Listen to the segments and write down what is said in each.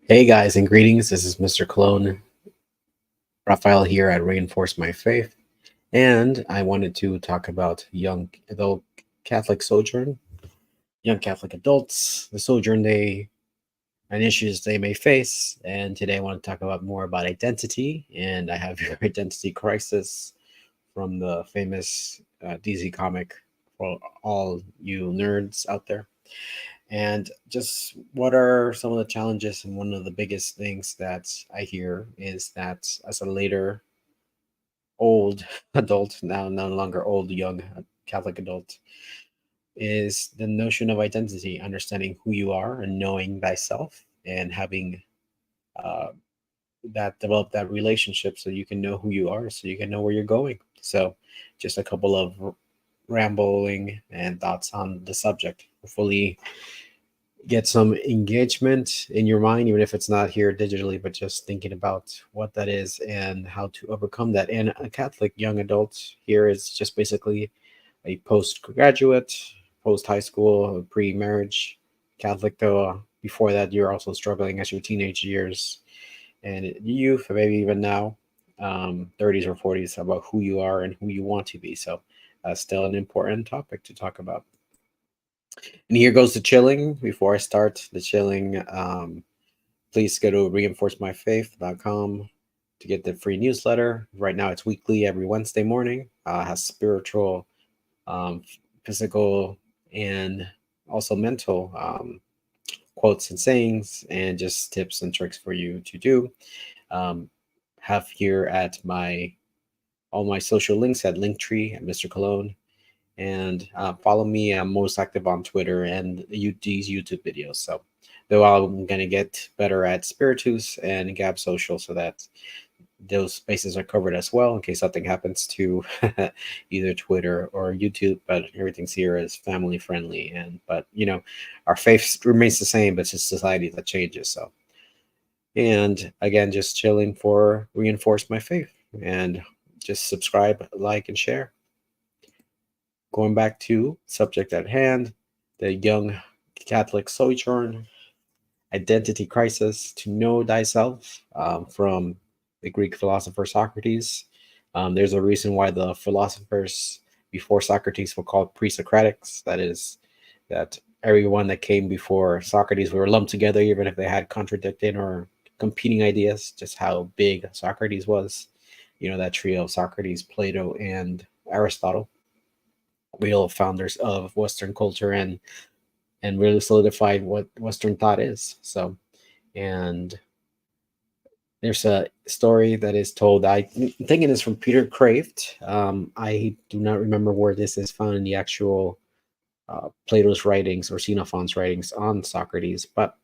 Hey guys, and greetings. This is Mr. Cologne Raphael here at Reinforce My Faith, and I wanted to talk about young adult Catholic sojourn, young Catholic adults, the sojourn they and issues they may face. And today I want to talk about more about identity, and I have your identity crisis from the famous DC comic for all you nerds out there. And just what are some of the challenges? And one of the biggest things that I hear is that as a later old adult, now no longer old, young Catholic adult, is the notion of identity, understanding who you are and knowing thyself and having uh, that develop that relationship so you can know who you are, so you can know where you're going. So, just a couple of rambling and thoughts on the subject. Hopefully, get some engagement in your mind, even if it's not here digitally, but just thinking about what that is and how to overcome that. And a Catholic young adult here is just basically a postgraduate, post high school, pre marriage Catholic, though. Before that, you're also struggling as your teenage years and youth, maybe even now, 30s or 40s, about who you are and who you want to be. So, still an important topic to talk about. And here goes the chilling. Before I start the chilling, please go to reinforcemyfaith.com to get the free newsletter. Right now, it's weekly every Wednesday morning. Has spiritual, um, physical, and also mental quotes and sayings, and just tips and tricks for you to do. Um, have here at my all my social links at Linktree at Mr. Cologne, and follow me. I'm most active on Twitter and these YouTube videos. So, though I'm gonna get better at Spiritus and Gab Social, so that those spaces are covered as well in case something happens to either Twitter or YouTube. But everything's here is family friendly, and but our faith remains the same, but it's just society that changes. So, and again, just chilling for reinforce my faith and just subscribe, like, and share. Going back to subject at hand, the young Catholic sojourn, identity crisis, to know thyself, from the Greek philosopher Socrates. There's a reason why the philosophers before Socrates were called pre-Socratics. That is, that everyone that came before Socrates were lumped together, even if they had contradicting or competing ideas. Just how big Socrates was. That trio of Socrates, Plato, and Aristotle, real founders of Western culture and really solidified what Western thought is. So, and there's a story that is told. I think it is from Peter Kraft. I do not remember where this is found in the actual Plato's writings or Xenophon's writings on Socrates, but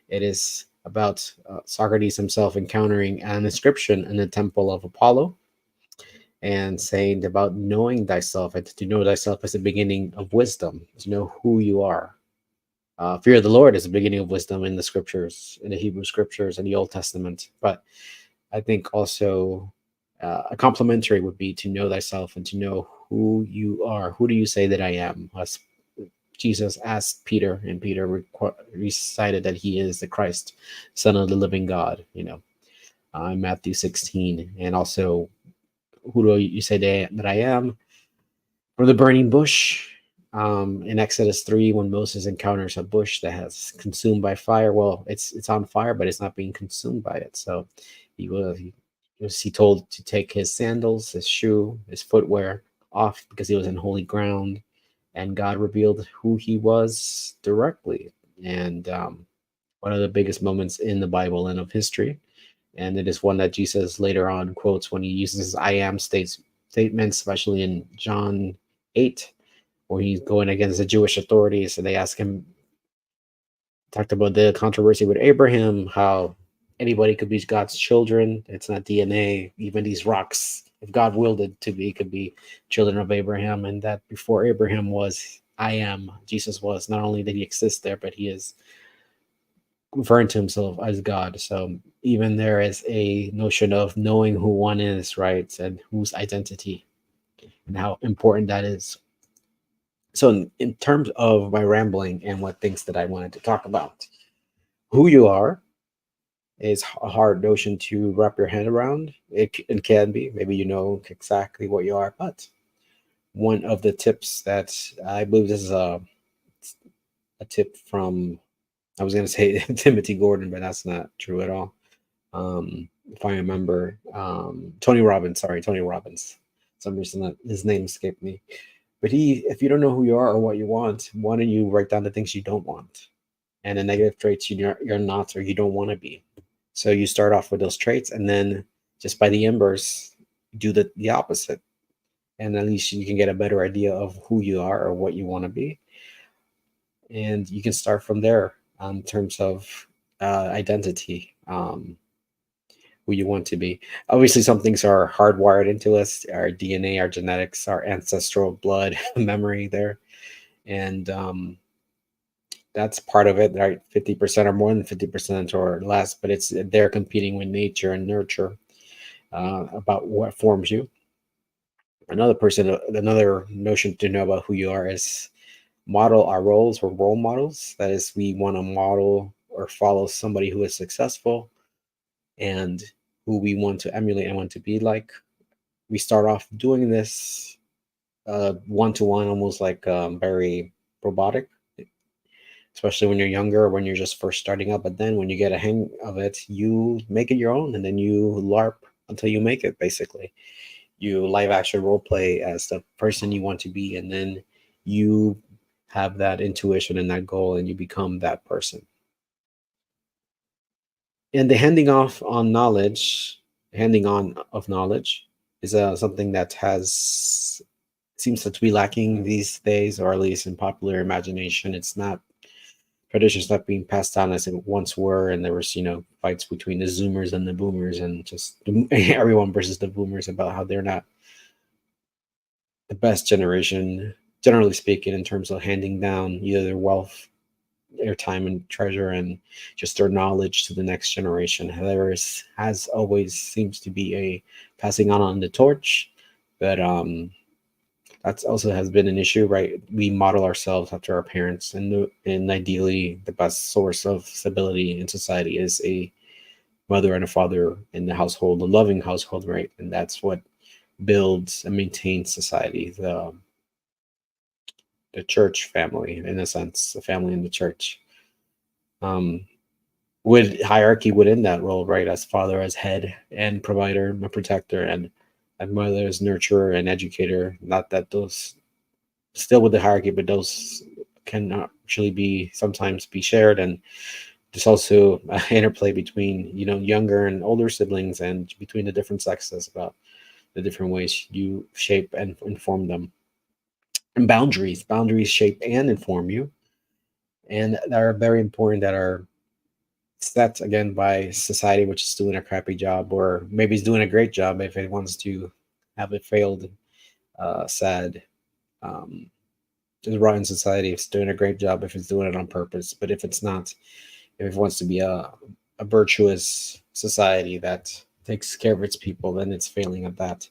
it is about Socrates himself encountering an inscription in the temple of Apollo and saying about knowing thyself, and to know thyself is the beginning of wisdom, to know who you are. Fear of the Lord is the beginning of wisdom in the scriptures, in the Hebrew scriptures and the Old Testament. But I think also a complementary would be to know thyself and to know who you are. Who do you say that I am? As Jesus asked Peter, and Peter recited that he is the Christ, Son of the living God, in Matthew 16. And also, who do you say that I am? Or the burning bush, in Exodus 3, when Moses encounters a bush that has consumed by fire. Well, it's on fire, but it's not being consumed by it. So he told to take his sandals, his shoe, his footwear off because he was in holy ground, and God revealed who he was directly. And one of the biggest moments in the Bible and of history, and it is one that Jesus later on quotes when he uses "I am" statements, especially in John 8, where he's going against the Jewish authorities. And they ask him, talked about the controversy with Abraham, how anybody could be God's children. It's not DNA. Even these rocks, if God willed it to be, could be children of Abraham. And that before Abraham was, I am, Jesus was. Not only did he exist there, but he is referring to himself as God. So even there is a notion of knowing who one is, right? And whose identity and how important that is. So in terms of my rambling and what things that I wanted to talk about, who you are is a hard notion to wrap your head around. It can be. Maybe you know exactly what you are, but one of the tips that I believe this is a tip from, I was going to say Timothy Gordon, but that's not true at all. If I remember, Tony Robbins, sorry, Tony Robbins. Some reason that his name escaped me. But if you don't know who you are or what you want, why don't you write down the things you don't want and the negative traits you're not or you don't want to be. So you start off with those traits, and then just by the embers, do the opposite, and at least you can get a better idea of who you are or what you want to be, and you can start from there in terms of identity, who you want to be. Obviously, some things are hardwired into us: our DNA, our genetics, our ancestral blood memory there, and that's part of it, right? 50% or more than 50% or less, but it's they're competing with nature and nurture about what forms you. Another notion to know about who you are is model our roles or role models. That is, we want to model or follow somebody who is successful and who we want to emulate and want to be like. We start off doing this one to one, almost like very robotic, especially when you're younger or when you're just first starting up. But then when you get a hang of it, you make it your own, and then you LARP until you make it, basically. You live action role play as the person you want to be, and then you have that intuition and that goal, and you become that person. And the handing on of knowledge is something that has seems to be lacking these days, or at least in popular imagination. It's not traditions not being passed down as it once were, and there was fights between the Zoomers and the Boomers, and just everyone versus the Boomers about how they're not the best generation, generally speaking, in terms of handing down either their wealth, their time and treasure, and just their knowledge to the next generation. There has always seems to be a passing on the torch, but that's also has been an issue, right? We model ourselves after our parents, and ideally, the best source of stability in society is a mother and a father in the household, a loving household, right? And that's what builds and maintains society. The church family, in a sense, the family in the church. Um, with hierarchy within that role, right? As father as head and provider and protector, and mother as nurturer and educator. Not that those still with the hierarchy, but those can actually be sometimes be shared. And there's also an interplay between younger and older siblings, and between the different sexes about the different ways you shape and inform them. And boundaries shape and inform you, and that are very important, that are set again by society, which is doing a crappy job, or maybe it's doing a great job if it wants to have it failed. Sad. Um, just rotten society. It's doing a great job if it's doing it on purpose, but if it's not, if it wants to be a virtuous society that takes care of its people, then it's failing at that.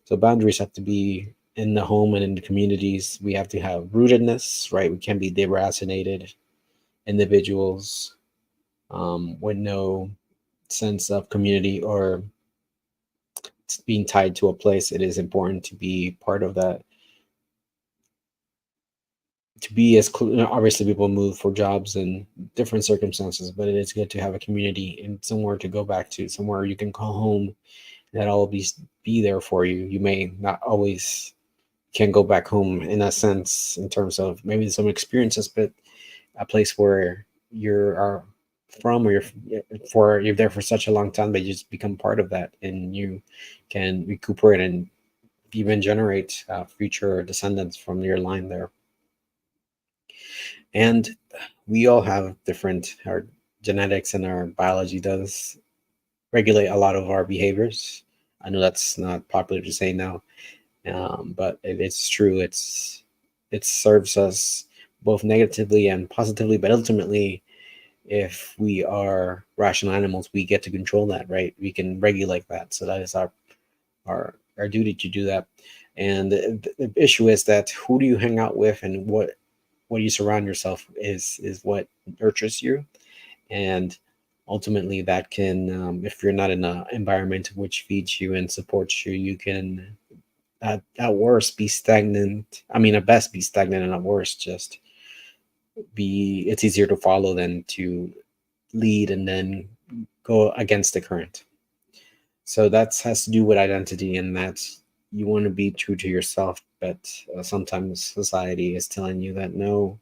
So boundaries have to be in the home and in the communities. We have to have rootedness, right? We can't be deracinated individuals with no sense of community or being tied to a place. It is important to be part of that. To be as obviously people move for jobs and different circumstances, but it is good to have a community and somewhere to go back to, somewhere you can call home, that always be there for you. You may not always can go back home in a sense, in terms of maybe some experiences, but a place where you are from, or you're there for such a long time that you just become part of that, and you can recuperate and even generate future descendants from your line there. And we all have different, our genetics and our biology does regulate a lot of our behaviors. I know that's not popular to say now, but it's true. It serves us both negatively and positively, but ultimately, if we are rational animals, we get to control that, right? We can regulate that. So that is our duty to do that. And the issue is that who do you hang out with, and what you surround yourself is what nurtures you. And ultimately that can, if you're not in an environment which feeds you and supports you, you can at worst be stagnant. I mean, at best be stagnant, and at worst just be. It's easier to follow than to lead and then go against the current. So that has to do with identity, and that's you want to be true to yourself, but sometimes society is telling you that no,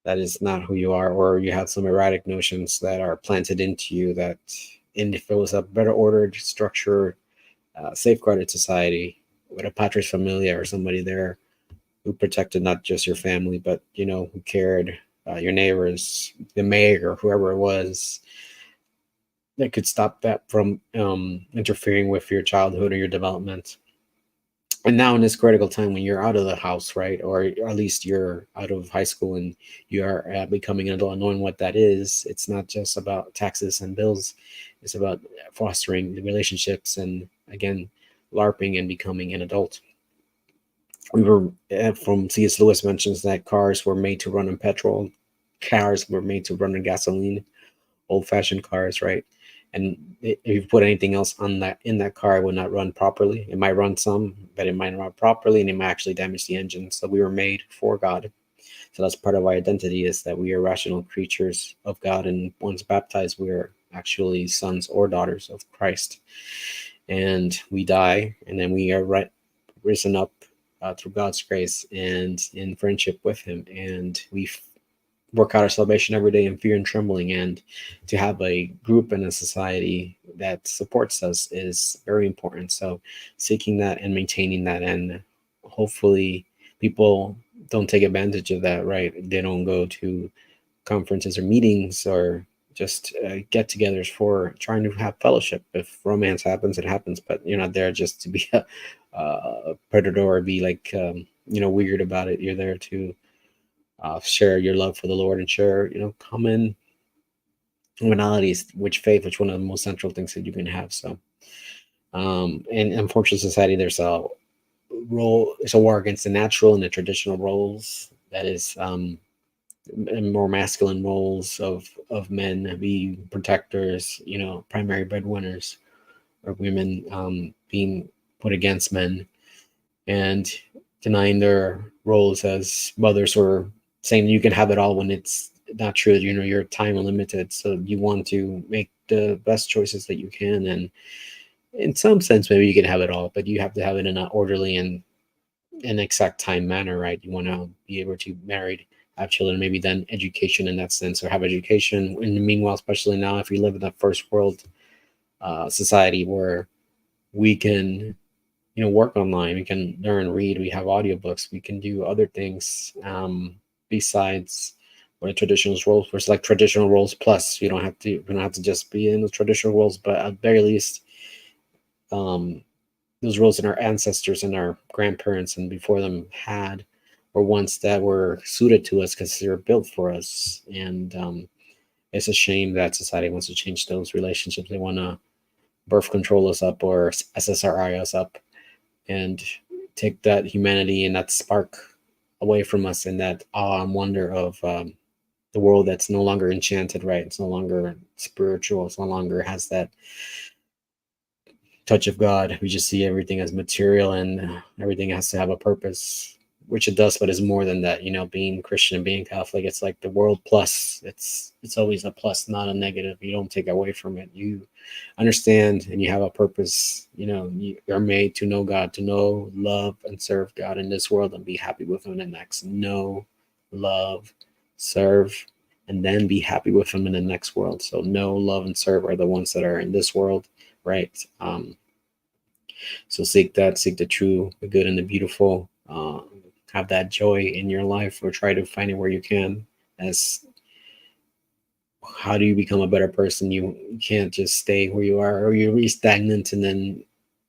that is not who you are, or you have some erratic notions that are planted into you that, and if it was a better ordered, structured, safeguarded society with a patris familia or somebody there who protected not just your family, but who cared, your neighbors, the mayor, or whoever it was, that could stop that from interfering with your childhood or your development. And now in this critical time when you're out of the house, right, or at least you're out of high school and you are becoming an adult and knowing what that is, it's not just about taxes and bills. It's about fostering the relationships and, again, LARPing and becoming an adult. We were, from C.S. Lewis mentions that cars were made to run on petrol, cars were made to run on gasoline, old-fashioned cars, right? And if you put anything else on that in that car, it would not run properly. It might run some, but it might run properly, and it might actually damage the engine. So we were made for God. So that's part of our identity, is that we are rational creatures of God, and once baptized, we are actually sons or daughters of Christ. And we die, and then we are risen up through God's grace and in friendship with Him, and we work out our salvation every day in fear and trembling. And to have a group and a society that supports us is very important. So seeking that and maintaining that, and hopefully people don't take advantage of that, right? They don't go to conferences or meetings or just get-togethers for trying to have fellowship. If romance happens, it happens, but you're not there just to be a predator or be like weird about it. You're there to share your love for the Lord and share, common commonalities, which one of the most central things that you can have. So, in unfortunate society, there's a war against the natural and the traditional roles. That is, more masculine roles of men being protectors, primary breadwinners, or women being put against men and denying their roles as mothers, or saying you can have it all when it's not true. Your time limited, so you want to make the best choices that you can. And in some sense, maybe you can have it all, but you have to have it in an orderly and an exact time manner, right? You want to be able to marry, have children, maybe then education in that sense, or have education. In the meanwhile, especially now, if you live in a first world society where we can work online, we can learn, read, we have audiobooks, we can do other things besides what a traditional roles, versus like traditional roles plus. We don't have to just be in the traditional roles, but at very least um those roles that our ancestors and our grandparents and before them had were ones that were suited to us because they were built for us. And it's a shame that society wants to change those relationships. They want to birth control us up or SSRI us up and take that humanity and that spark away from us, and that awe and wonder of the world that's no longer enchanted, right? It's no longer spiritual. It's no longer has that touch of God. We just see everything as material, and everything has to have a purpose, which it does, but it's more than that. Being Christian and being Catholic, it's like the world plus. It's always a plus, not a negative. You don't take away from it. You understand, and you have a purpose. You're made to know God, to know, love, and serve God in this world, and be happy with Him in the next. Know, love, serve, and then be happy with Him in the next world. So know, love, and serve are the ones that are in this world, right? So seek that, seek the true, the good, and the beautiful. Have that joy in your life, or try to find it where you can. As how do you become a better person? You can't just stay where you are, or you're really stagnant, and then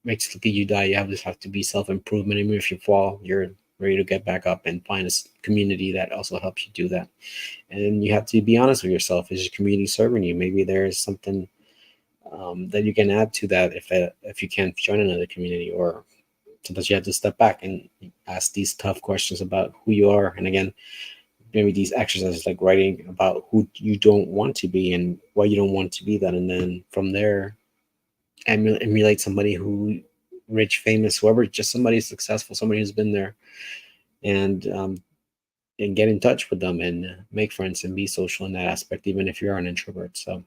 basically you die. You have to be self-improvement. Even if you fall, you're ready to get back up and find a community that also helps you do that. And you have to be honest with yourself. Is your community serving you? Maybe there is something that you can add to that if you can't join another community, or sometimes you have to step back and ask these tough questions about who you are. And again, maybe these exercises like writing about who you don't want to be and why you don't want to be that, and then from there emulate somebody who rich, famous, whoever, just somebody successful, somebody who's been there, and get in touch with them and make friends and be social in that aspect, even if you're an introvert. So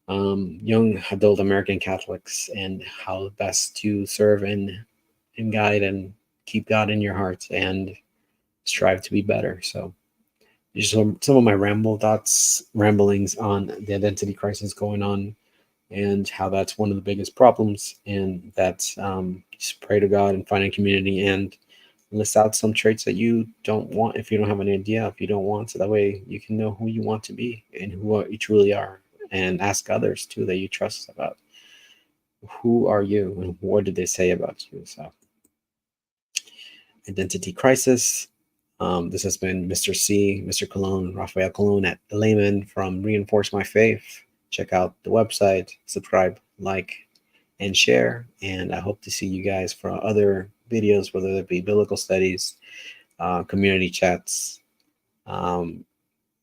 young adult American Catholics and how best to serve and guide and keep God in your heart and strive to be better. So just some of my ramblings on the identity crisis going on and how that's one of the biggest problems, and that just pray to God and find a community and list out some traits that you don't want, if you don't have an idea, if you don't want, so that way you can know who you want to be and who you truly are, and ask others too that you trust about who are you and what did they say about you. So identity crisis. This has been Mr. C, Mr. Cologne, Raphael Cologne at Layman from Reinforce My Faith. Check out the website, subscribe, like, and share. And I hope to see you guys for other videos, whether it be biblical studies, community chats, um,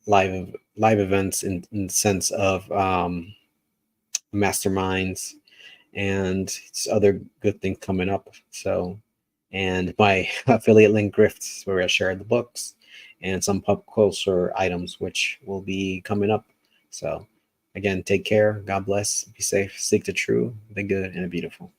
live events in the sense of masterminds, and other good things coming up. So, and my affiliate link Grifts, where I share the books and some pop culture items, which will be coming up. So, again, take care. God bless. Be safe. Seek the true, the good, and the beautiful.